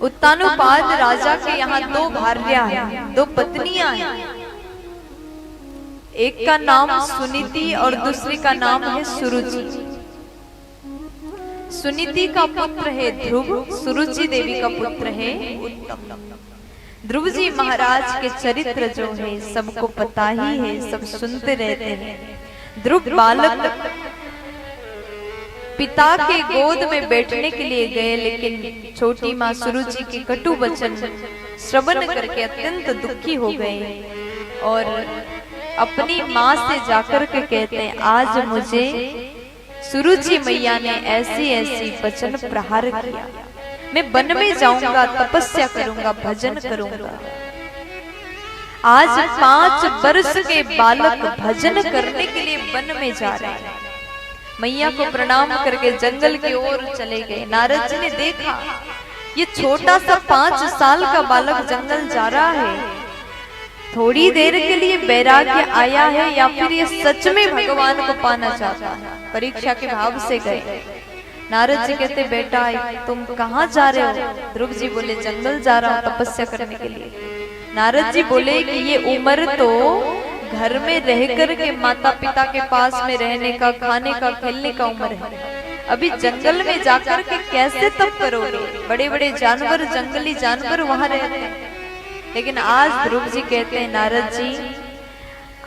उत्तानोपाद राजा के यहाँ दो भार्या है, दो पत्नियां हैं। एक का नाम सुनीति और दूसरी का नाम है सुरुचि। सुनीति का पुत्र है ध्रुव, सुरुचि देवी का पुत्र है उत्तम। ध्रुव जी महाराज के चरित्र जो है सबको पता ही है, सब सुनते रहते हैं। ध्रुव बालक पिता के गोद में बैठने के लिए गए, लेकिन छोटी माँ सुरुचि के कटु वचन श्रवण करके अत्यंत दुखी हो गए और अपनी माँ से जाकर के कहते हैं, आज मुझे सुरुचि मैया ने ऐसी ऐसी वचन प्रहार किया, मैं वन में जाऊंगा, तपस्या करूंगा, भजन करूंगा। आज 5 वर्ष के बालक भजन करने के लिए वन में जा रहे हैं। मैया को प्रणाम करके जंगल की ओर चले गए। नारद जी ने देखा ये छोटा सा 5 साल का बालक जंगल जा रहा है, थोड़ी देर के लिए वैराग्य आया है या फिर ये सच में भगवान को पाना चाहता है। परीक्षा के भाव से गए। नारद जी कहते, बेटा तुम कहाँ जा रहे हो? ध्रुव जी बोले, जंगल जा रहा हूँ तपस्या करने के लिए। नारद जी बोले कि ये उम्र तो घर में रह कर के माता पिता के पास में रहने का, खाने का, खेलने का उम्र है। अभी जंगल में जाकर के कैसे तप करोगे? बड़े बड़े जानवर, जंगली जानवर वहां रहते हैं। लेकिन आज ध्रुव जी कहते हैं, नारद जी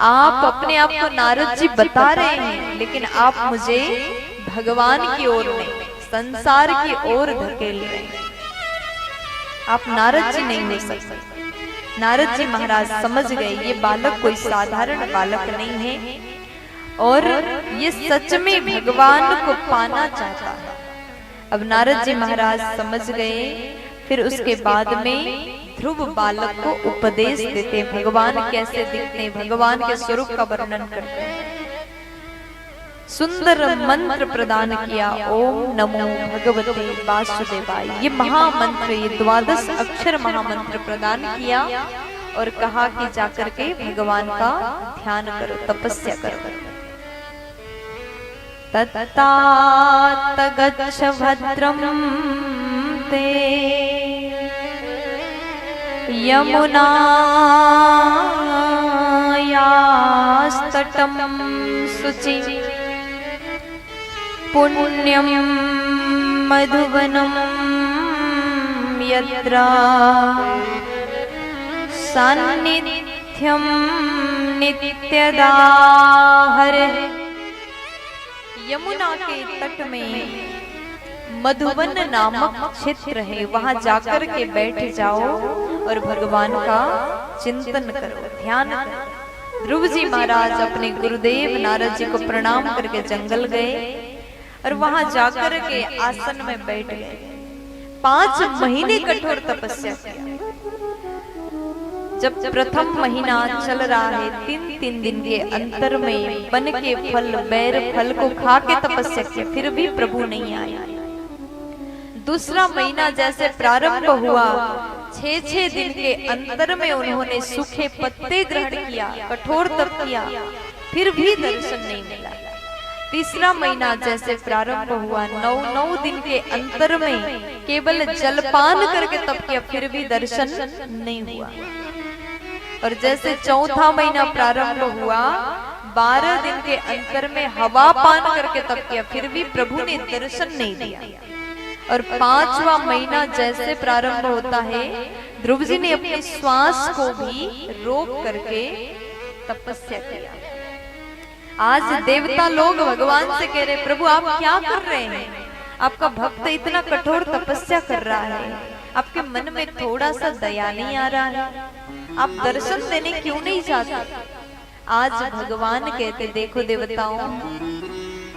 आप अपने आप को नारद जी बता रहे हैं, लेकिन आप मुझे भगवान की ओर नहीं, संसार की ओर धकेल रहे हैं। आप नारद जी नहीं हो सकते। नारद जी महाराज समझ गए ये बालक कोई साधारण बालक नहीं है और ये सच में भगवान को पाना चाहता है। अब नारद जी महाराज समझ गए। फिर उसके बाद में ध्रुव बालक को उपदेश देते, भगवान कैसे दिखते हैं, भगवान के स्वरूप का वर्णन करते हैं। सुंदर मंत्र प्रदान किया, ओम नमो भगवते वासुदेवाय। ये महामंत्र, ये 12 अक्षर महामंत्र प्रदान किया और कहा कि जाकर के भगवान का ध्यान करो, तपस्या करो। तत्तात गच्छ भद्रम ते यमुनायास्तटं शुचि पुण्यं मधुवनं यत्र सान्निध्यं नित्यदा हरेः। यमुना के तट में मधुवन नामक क्षेत्र है, वहां जाकर के बैठ जाओ और भगवान का चिंतन करो, ध्यान करो। ध्रुव जी महाराज अपने गुरुदेव नारद जी को प्रणाम करके जंगल गए और वहां जाकर के आसन में बैठ गए। 5 महीने कठोर तपस्या किया। जब प्रथम महीना चल रहा है, 3 दिन के अंतर में वन के फल, बैर फल को खा के तपस्या किया, फिर भी प्रभु नहीं आया। दूसरा महीना जैसे प्रारंभ हुआ, 6 दिन के अंतर में उन्होंने सूखे पत्ते ग्रहण किया, कठोर तप किया, फिर भी दर्शन नहीं मिला। तीसरा महीना जैसे प्रारंभ हुआ, 9 दिन के अंतर में केवल जलपान करके तप किया, फिर भी दर्शन नहीं हुआ। और जैसे चौथा महीना प्रारंभ हुआ, 12 दिन के अंतर में हवा पान करके तप किया, फिर भी प्रभु ने दर्शन नहीं दिया। और 5वां महीना जैसे प्रारंभ होता है, ध्रुव जी ने अपने श्वास को भी रोक करके तपस्या किया। आज देवता लोग भगवान से कह रहे, प्रभु आप क्या कर रहे हैं? आपका भक्त इतना कठोर तपस्या कर रहा है, आपके मन में थोड़ा सा दया नहीं आ रहा है? आप दर्शन देने क्यों नहीं चाहते? आज भगवान कहते, देखो देवताओं,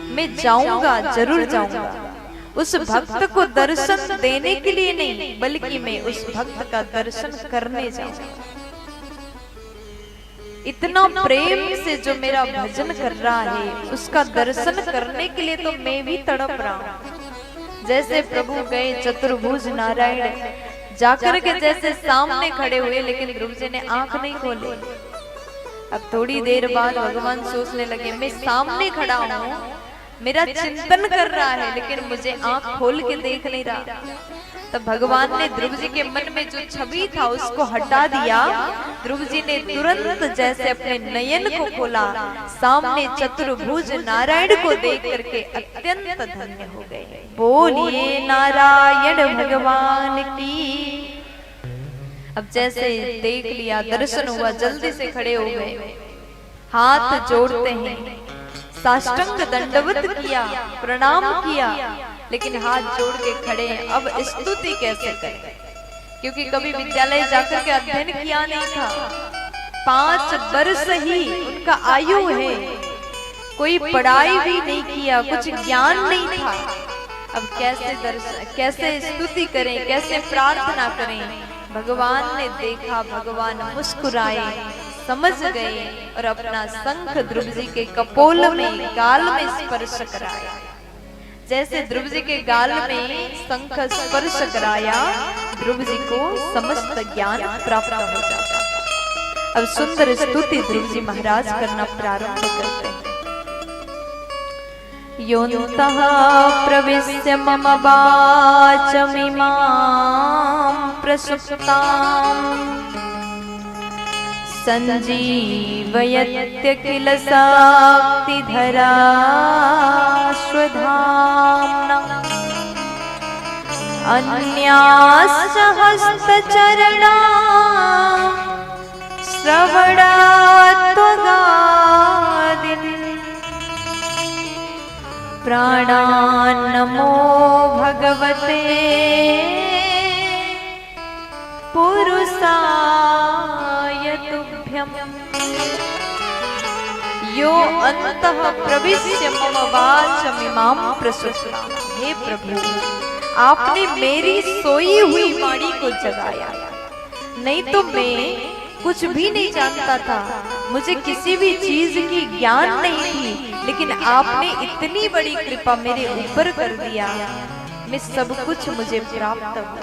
मैं जाऊंगा, जरूर जाऊंगा, उस भक्त को दर्शन देने के लिए नहीं, बल्कि मैं उस भक्त का दर्शन करने जाऊंगा। इतना प्रेम से जो मेरा भजन कर रहा है, उसका दर्शन करने के लिए तो मैं भी तड़प रहा हूँ। जैसे प्रभु गए चतुर्भुज नारायण, जाकर के जैसे सामने खड़े हुए, लेकिन ध्रुव जी ने आंख नहीं खोले। अब थोड़ी देर बाद भगवान सोचने लगे, मैं सामने खड़ा हूँ, मेरा चिंतन कर रहा है लेकिन मुझे आंख खोल के देख नहीं रहा। तब भगवान ने ध्रुव जी के मन में जो छवि था उसको हटा दिया। ध्रुव जी ने तुरंत जैसे अपने नयन को खोला, सामने चतुर्भुज नारायण को देख करके अत्यंत धन्य हो गए। बोलिए नारायण भगवान की। अब जैसे देख लिया, दर्शन हुआ, जल्दी से खड़े हो गए, हाथ जोड़ते हैं, साष्टांग दंडवत किया, प्रणाम किया, लेकिन हाथ जोड़ के खड़े हैं। अब स्तुति कैसे करें, क्योंकि कभी विद्यालय जाकर के अध्ययन किया नहीं था। 5 वर्ष ही उनका आयु है, कोई पढ़ाई भी नहीं किया, कुछ ज्ञान नहीं था। अब कैसे स्तुति करें, कैसे प्रार्थना करें। भगवान ने देखा, भगवान मुस्कुराए, समझ गए और अपना शंख ध्रुव जी के कपोल में, गाल में स्पर्श कराया। जैसे ध्रुव जी के गाल में शंख स्पर्श कराया, ध्रुव जी को समस्त ज्ञान प्राप्त हो जाता। अब सुंदर स्तुति ध्रुव जी महाराज करना प्रारंभ करते हैं। योऽन्तः प्रविश्य मम वाचमिमां प्रसुप्ताम् संजीवयत्य किल शक्तिधरा स्वधाम्ना अन्याश्च हस्तचरणा श्रवणात्वगादिन् प्राणान् नमो भगवते पुरुषाय तुभ्यम्। यो अन्तः प्रविश्य मम वाचमिमां प्रसुप्ताम्। हे प्रभु, आपने मेरी सोई हुई वाणी को जगाया, नहीं तो मैं कुछ भी नहीं जानता था, मुझे किसी भी चीज की ज्ञान नहीं थी, लेकिन आपने इतनी बड़ी कृपा मेरे ऊपर कर दिया, मैं सब कुछ मुझे प्राप्त हुआ।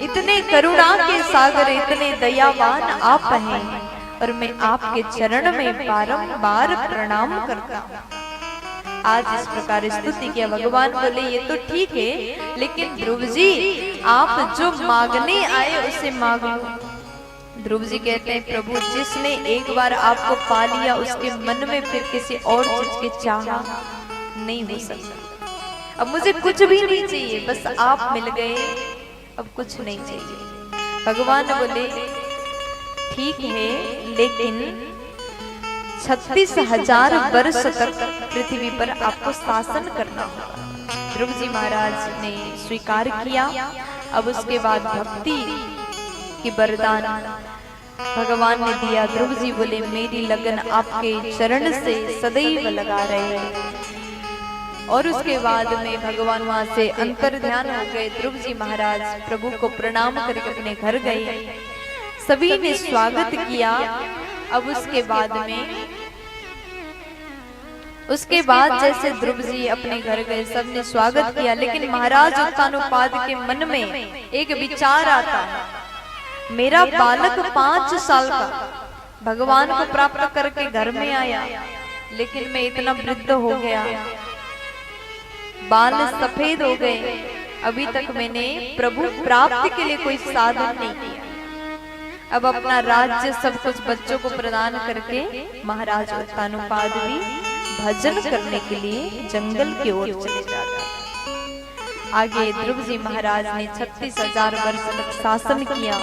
इतने करुणा के सागर, इतने दयावान आप हैं और मैं आपके चरण में बारंबार प्रणाम करता हूँ। आज इस प्रकार स्तुति किया। भगवान बोले ये तो ठीक है, लेकिन ध्रुव जी आप जो मांगने आए उसे मांग लो। ध्रुव जी कहते हैं प्रभु, जिसने एक बार आपको पा लिया उसके मन में फिर किसी और चीज की चाह नहीं हो सकती। अब मुझे कुछ भी नहीं चाहिए, बस आप मिल गए, अब कुछ नहीं चाहिए। भगवान बोले ठीक है, लेकिन 36,000 वर्ष तक पृथ्वी पर आपको शासन करना होगा। ध्रुव जी महाराज ने स्वीकार किया। अब उसके बाद भक्ति की वरदान भगवान ने दिया। ध्रुव जी बोले मेरी लगन आपके चरण से सदैव लगा रहे हैं। और उसके बाद में भगवान वहां से अंतर ध्यान हो गए। ध्रुव जी महाराज प्रभु को प्रणाम करके अपने घर गए, सभी ने स्वागत किया। अब उसके बाद जैसे ध्रुव जी अपने घर गए, सबने स्वागत किया, लेकिन महाराज उत्तानोपाद के मन में एक विचार आता है, मेरा बालक 5 साल का भगवान को प्राप्त करके घर में आया, लेकिन मैं इतना वृद्ध हो गया, बाल सफेद हो गए, अभी तक मैंने प्रभु प्राप्ति के लिए कोई साधन नहीं किया। अब अपना राज्य सब कुछ बच्चों को प्रदान करके महाराज उत्तानोपाद भी भजन करने के लिए जंगल की ओर चले जाते हैं। आगे ध्रुव जी महाराज ने 36,000 वर्ष तक शासन किया।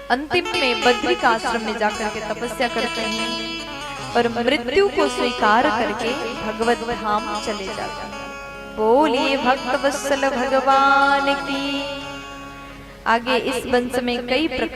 अंतिम में बद्रिक आश्रम में जाकर के तपस्या करते हैं और मृत्यु को स्वीकार करके भगवत धाम चले जाते हैं। बोलिए भक्त वत्सल भगवान की। आगे इस वंश में कई प्रकार